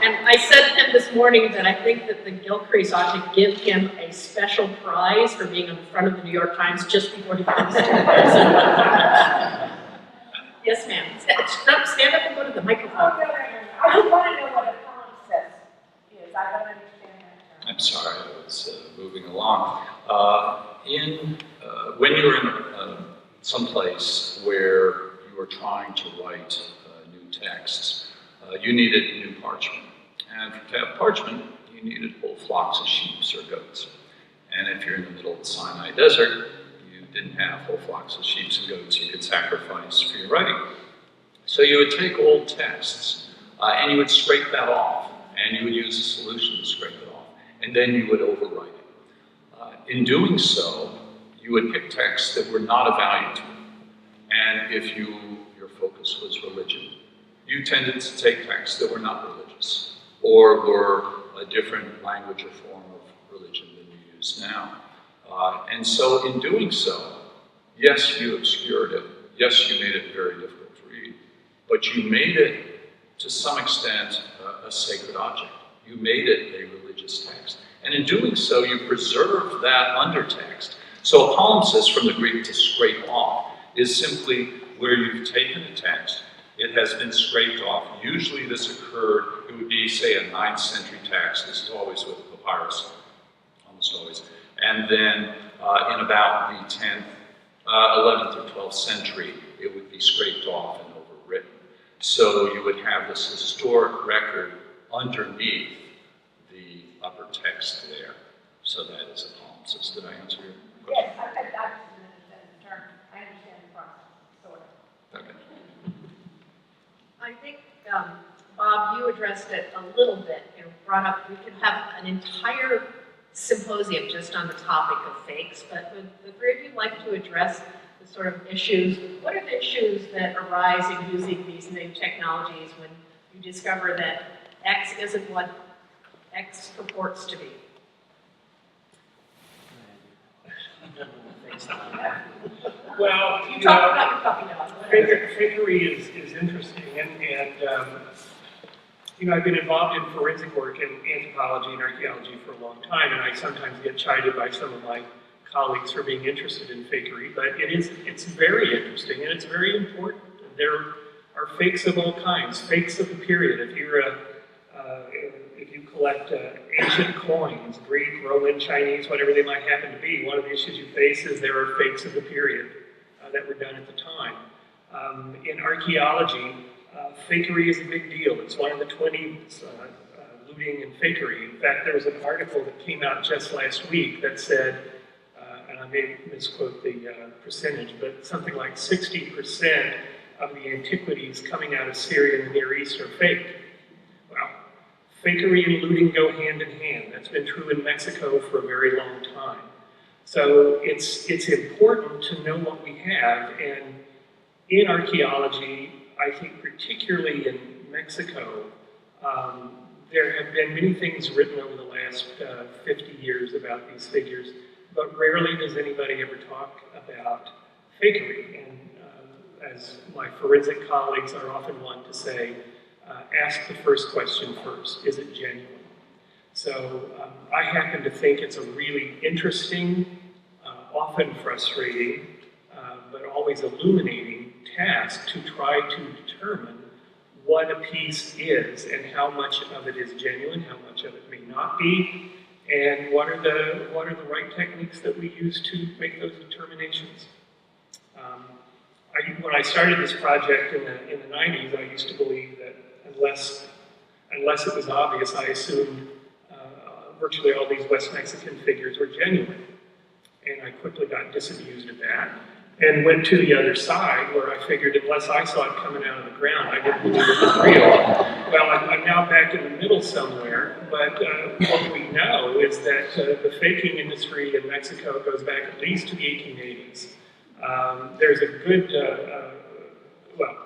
[SPEAKER 3] And I said to him this morning that I think that the Gilcrease ought to give him a special prize for being in front of the New York Times just before he comes to the person. Yes, ma'am. Stand up and go to the microphone.
[SPEAKER 8] I want to know what a palimpsest is. I don't understand that term.
[SPEAKER 6] I'm sorry, I was moving along. When you're in someplace where you are trying to write new texts, you needed new parchment. And to have parchment, you needed whole flocks of sheep or goats. And if you're in the middle of the Sinai desert, you didn't have whole flocks of sheep and goats you could sacrifice for your writing. So you would take old texts and you would scrape that off, and you would use a solution to scrape it off, and then you would overwrite it. In doing so, you would pick texts that were not of value to you. And if your focus was religion, you tended to take texts that were not religious, or were a different language or form of religion than you use now. And so in doing so, yes, you obscured it. Yes, you made it very difficult to read. But you made it, to some extent, a sacred object. You made it a religious text. And in doing so, you preserved that undertext. So a palimpsest, from the Greek to scrape off, is simply where you've taken a text, it has been scraped off. Usually this occurred, it would be, say, a 9th century text. This is always with papyrus, almost always. And then in about the 10th, 11th or 12th century, it would be scraped off and overwritten. So you would have this historic record underneath the upper text there. So that is a palimpsest. Did I answer your question?
[SPEAKER 8] Yes, I understand the term. I understand the process, sort of.
[SPEAKER 6] Okay.
[SPEAKER 3] I think, Bob, you addressed it a little bit, brought up, we could have an entire symposium just on the topic of fakes, but would the three of you like to address the sort of issues, what are the issues that arise in using these new technologies when you discover that X isn't what X purports to be?
[SPEAKER 5] Well,
[SPEAKER 3] You talk about your puppy dog.
[SPEAKER 5] fakery is interesting, and I've been involved in forensic work in anthropology and archaeology for a long time, and I sometimes get chided by some of my colleagues for being interested in fakery, but it's very interesting and it's very important. There are fakes of all kinds, fakes of the period. If you collect ancient coins, Greek, Roman, Chinese, whatever they might happen to be, one of the issues you face is there are fakes of the period that were done at the time. In archaeology, fakery is a big deal. It's one of the 20 looting and fakery. In fact, there was an article that came out just last week that said, and I may misquote the percentage, but something like 60% of the antiquities coming out of Syria and the Near East are fake. Well, fakery and looting go hand in hand. That's been true in Mexico for a very long time. So it's important to know what we have, and in archaeology, I think particularly in Mexico, there have been many things written over the last 50 years about these figures, but rarely does anybody ever talk about fakery. And as my forensic colleagues are often wont to say, ask the first question first, is it genuine? So I happen to think it's a really interesting, often frustrating, but always illuminating task to try to determine what a piece is and how much of it is genuine, how much of it may not be, and what are the right techniques that we use to make those determinations. When I started this project in the 90s, I used to believe that unless it was obvious, I assumed virtually all these West Mexican figures were genuine. And I quickly got disabused of that and went to the other side where I figured unless I saw it coming out of the ground, I didn't believe it was real. Well, I'm now back in the middle somewhere, but what we know is that the faking industry in Mexico goes back at least to the 1880s. There's a good, well,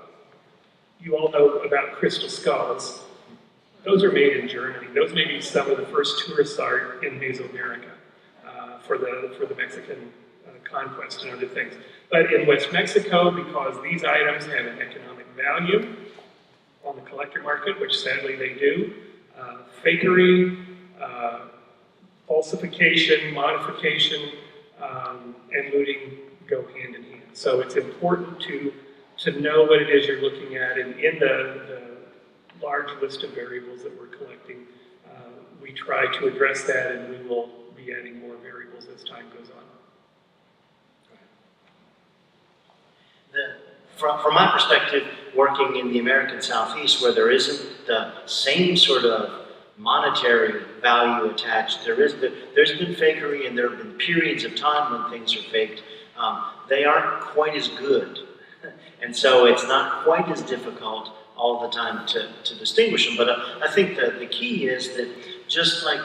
[SPEAKER 5] you all know about crystal skulls. Those are made in Germany. Those may be some of the first tourist art in Mesoamerica for the Mexican conquest and other things. But in West Mexico, because these items have an economic value on the collector market, which sadly they do, Fakery, falsification, modification, and looting go hand in hand. So it's important to know what it is you're looking at, and in the large list of variables that we're collecting, we try to address that, and we will be adding more variables as time goes on.
[SPEAKER 4] From my perspective, working in the American Southeast, where there isn't the same sort of monetary value attached, there's been fakery, and there have been periods of time when things are faked. They aren't quite as good, and so it's not quite as difficult all the time to distinguish them. But I think that the key is that, just like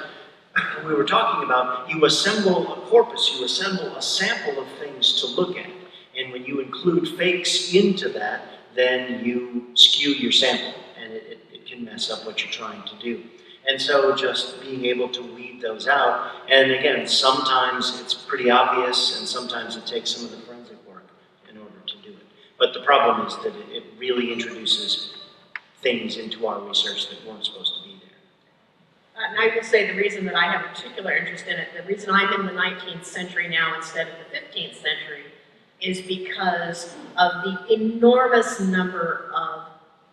[SPEAKER 4] we were talking about, you assemble a corpus, you assemble a sample of things to look at. And when you include fakes into that, then you skew your sample, and it can mess up what you're trying to do. And so just being able to weed those out, and again, sometimes it's pretty obvious, and sometimes it takes some of the forensic work in order to do it. But the problem is that it really introduces things into our research that weren't supposed to be there.
[SPEAKER 3] And I will say the reason that I have a particular interest in it, the reason I'm in the 19th century now instead of the 15th century, is because of the enormous number of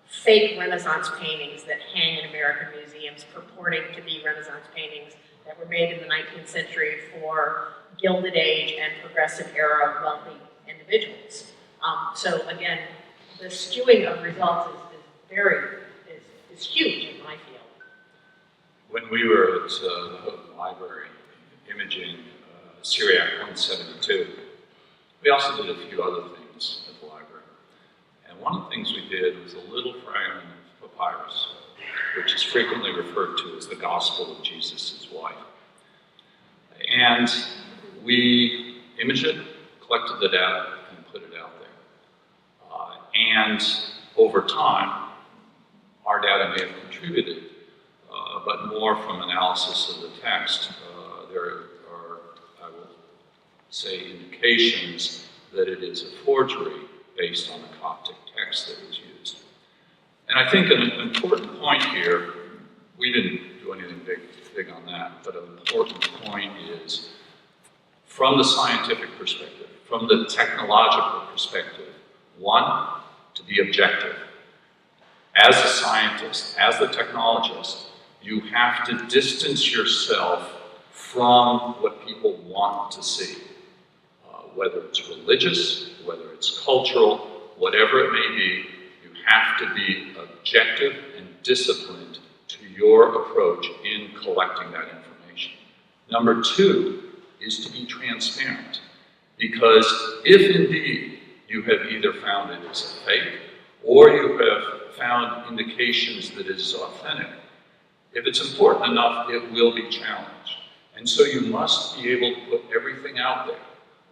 [SPEAKER 3] fake Renaissance paintings that hang in American museums purporting to be Renaissance paintings that were made in the 19th century for Gilded Age and Progressive Era wealthy individuals. So again, the skewing of results is huge in my field.
[SPEAKER 6] When we were at the Houghton Library imaging Syriac 172, we also did a few other things at the library. And one of the things we did was a little fragment of papyrus, which is frequently referred to as the Gospel of Jesus' wife. And we imaged it, collected the data, and put it out there. And over time, our data may have contributed, but more from analysis of the text. There are, I will say, indications that it is a forgery based on the Coptic text that was used. And I think an important point here, we didn't do anything big on that, but an important point is, from the scientific perspective, from the technological perspective, one, to be objective. As a scientist, as the technologist, you have to distance yourself from what people want to see. Whether it's religious, whether it's cultural, whatever it may be, you have to be objective and disciplined to your approach in collecting that information. Number two is to be transparent, because if indeed you have either found it as a fake, or you have found indications that it is authentic, if it's important enough, it will be challenged. And so you must be able to put everything out there,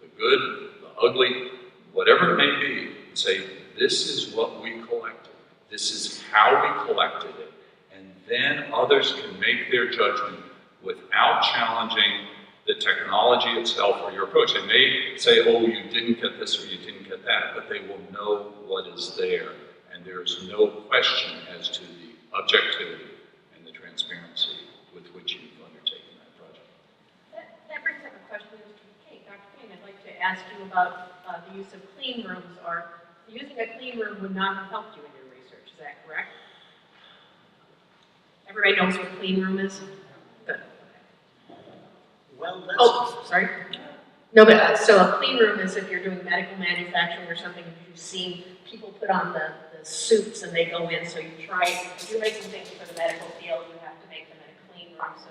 [SPEAKER 6] the good, the ugly, whatever it may be, and say, this is what we collected. This is how we collected it. And then others can make their judgment without challenging the technology itself or your approach. They may say, oh, you didn't get this or you didn't get that, but they will know what is there. And there's no question as to the objectivity and the transparency with which you've undertaken that project.
[SPEAKER 3] That brings up a question, Dr. Kane, I'd like to ask you about the use of clean rooms, or using a clean room would not have helped you in your research, is that correct? Everybody knows what a clean room is? Good.
[SPEAKER 4] Well, that's...
[SPEAKER 3] Oh, sorry. No, but so a clean room is if you're doing medical manufacturing or something, you've seen people put on the suits and they go in, so you try, if you're making things for the medical field, you have to make them in a clean room, so...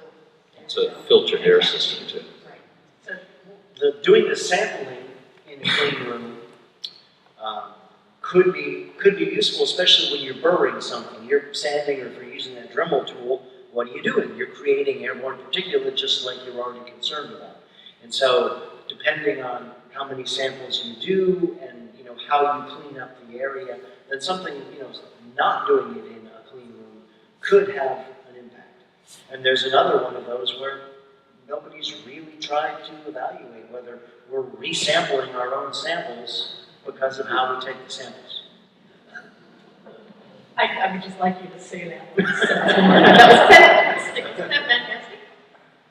[SPEAKER 2] It's a filtered air system, too.
[SPEAKER 3] Right. So,
[SPEAKER 4] doing the sampling in a clean room could be useful, especially when you're burring something. You're sanding, or if you're using that Dremel tool, what are you doing? You're creating airborne particulate just like you're already concerned about. And so, depending on how many samples you do and how you clean up the area, then something not doing it in a clean room could have an impact. And there's another one of those where nobody's really tried to evaluate whether we're resampling our own samples because of how we take the samples.
[SPEAKER 3] I would just like you to say that. That was Isn't that fantastic?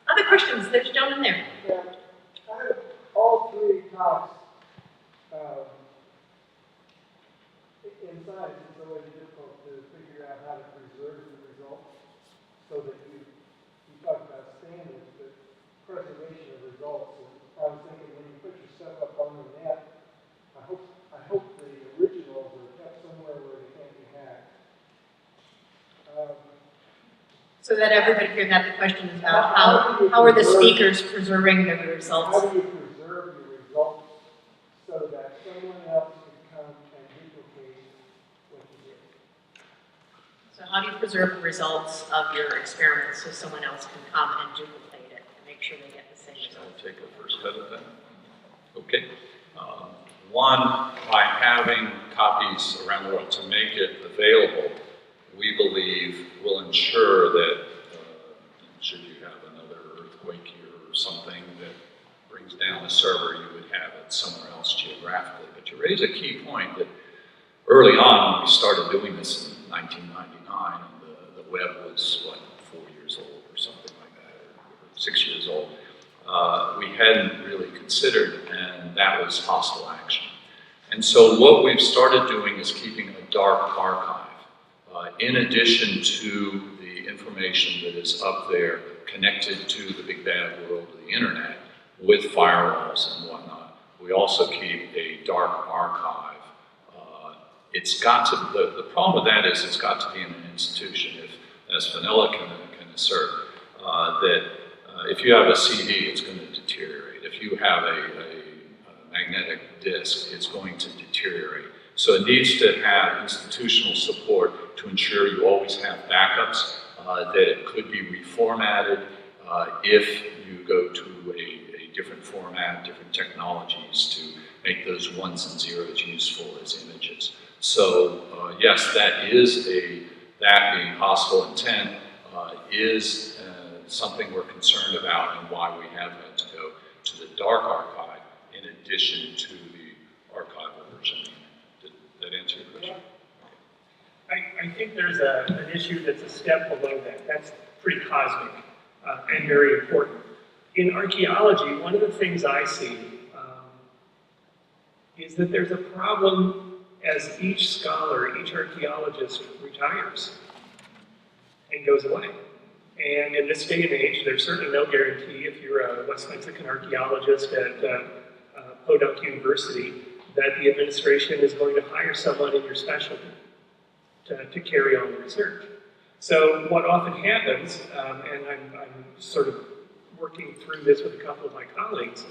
[SPEAKER 3] Other questions? There's a gentleman there.
[SPEAKER 7] Yeah, I have all three talks. In science, it's always difficult to figure out how to preserve the results so that you talk about standards, but preservation of results. And I was thinking when you put your stuff up on the net, I hope the originals are kept somewhere where they can't be hacked.
[SPEAKER 3] So that everybody can have the question about how are the speakers preserving their results?
[SPEAKER 7] How do you preserve your results so that someone else can come and duplicate what you did?
[SPEAKER 3] So how do you preserve the results of your experiments so someone else can come and duplicate it and make sure they get the same
[SPEAKER 2] I'll
[SPEAKER 3] results?
[SPEAKER 2] take a first cut at that. Okay. One, by having copies around the world to make it available, we believe will ensure that should you have another earthquake here or something that brings down the server, you would have it somewhere else geographically. But you raise a key point that early on, when we started doing this in 1999, and the web was, what, 4 years old or something like that, or 6 years old, we hadn't really considered, and that was hostile action. And so what we've started doing is keeping a dark archive. In addition to the information that is up there connected to the big bad world of the internet with firewalls and whatnot, we also keep a dark archive. It's got to, the problem with that is it's got to be in an institution. If, as Fenella can assert, that if you have a CD, it's going to deteriorate. If you have a magnetic disk, it's going to deteriorate. So it needs to have institutional support to ensure you always have backups, that it could be reformatted if you go to a different format, different technologies to make those ones and zeros useful as images. So yes, that being hostile intent is something we're concerned about and why we have had to go to the dark archive in addition to the archival version. Did that answer your question?
[SPEAKER 5] I think there's an issue that's a step below that. That's pretty cosmic and very important. In archaeology, one of the things I see is that there's a problem as each scholar, each archaeologist retires and goes away. And in this day and age, there's certainly no guarantee if you're a West Mexican archaeologist at Podunk University that the administration is going to hire someone in your specialty to carry on the research. So what often happens, and I'm sort of working through this with a couple of my colleagues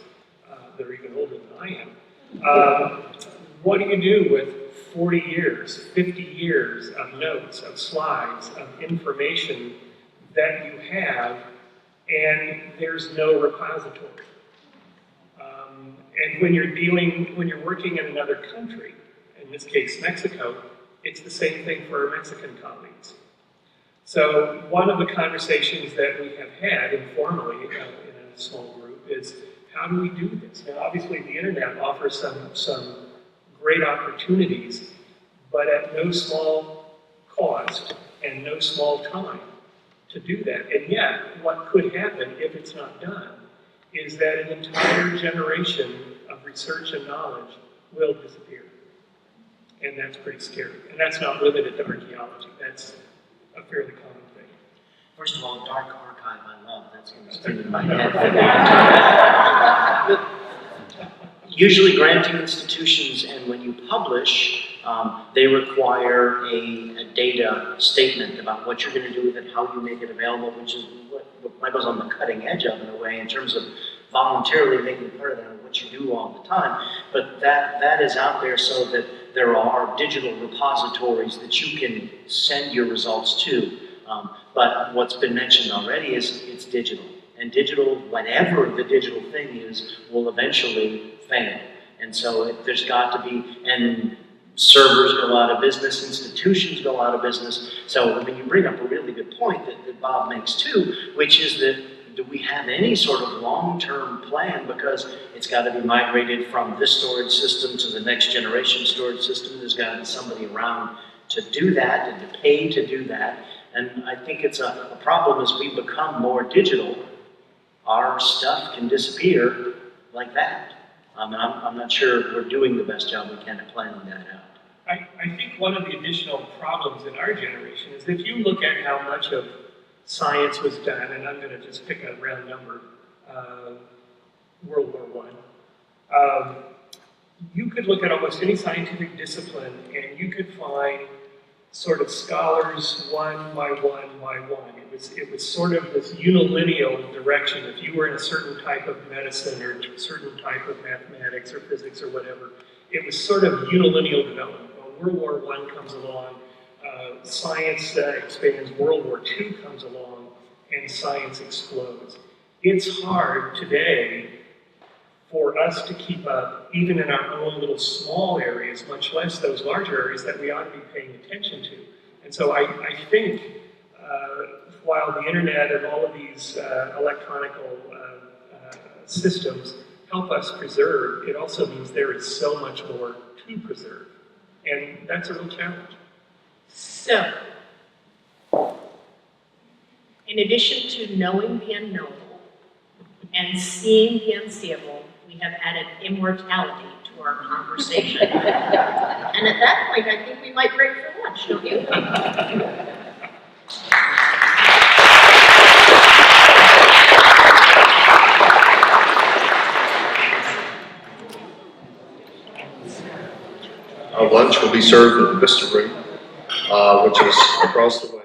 [SPEAKER 5] that are even older than I am, what do you do with 40 years, 50 years of notes, of slides, of information that you have, and there's no repository? And when you're working in another country, in this case Mexico, it's the same thing for our Mexican colleagues. So one of the conversations that we have had informally in a small group is, how do we do this? Now obviously the internet offers some great opportunities, but at no small cost and no small time to do that. And yet, what could happen if it's not done is that an entire generation of research and knowledge will disappear. And that's pretty scary. And that's not limited to archaeology. That's a fairly common thing.
[SPEAKER 4] First of all, dark archive, I love. That's going to spin in my head. Usually granting institutions, and when you publish, they require a data statement about what you're going to do with it, how you make it available, which is what Michael's on the cutting edge of in a way in terms of voluntarily making part of that and what you do all the time. But that is out there so that there are digital repositories that you can send your results to. But what's been mentioned already is it's digital. And digital, whatever the digital thing is, will eventually fail. And so there's got to be, and servers go out of business, institutions go out of business. So I mean, you bring up a really good point that Bob makes too, which is that do we have any sort of long-term plan, because it's got to be migrated from this storage system to the next generation storage system. There's got to be somebody around to do that and to pay to do that. And I think it's a problem as we become more digital, our stuff can disappear like that. And I'm not sure we're doing the best job we can at planning that out.
[SPEAKER 5] I think one of the additional problems in our generation is if you look at how much of science was done, and I'm going to just pick a round number, World War I, you could look at almost any scientific discipline and you could find sort of scholars one by one by one. It was sort of this unilineal direction. If you were in a certain type of medicine or a certain type of mathematics or physics or whatever, it was sort of unilineal development. Well, World War I comes along, science expands, World War II comes along, and science explodes. It's hard today for us to keep up, even in our own little small areas, much less those larger areas that we ought to be paying attention to. And so I think while the internet and all of these electronical systems help us preserve, it also means there is so much more to preserve. And that's a real challenge.
[SPEAKER 3] So, in addition to knowing the unknowable and seeing the unseeable, we have added immortality to our conversation. And at that point, I think we might break for lunch, don't you?
[SPEAKER 1] Lunch will be served in the Vista Room, which is across the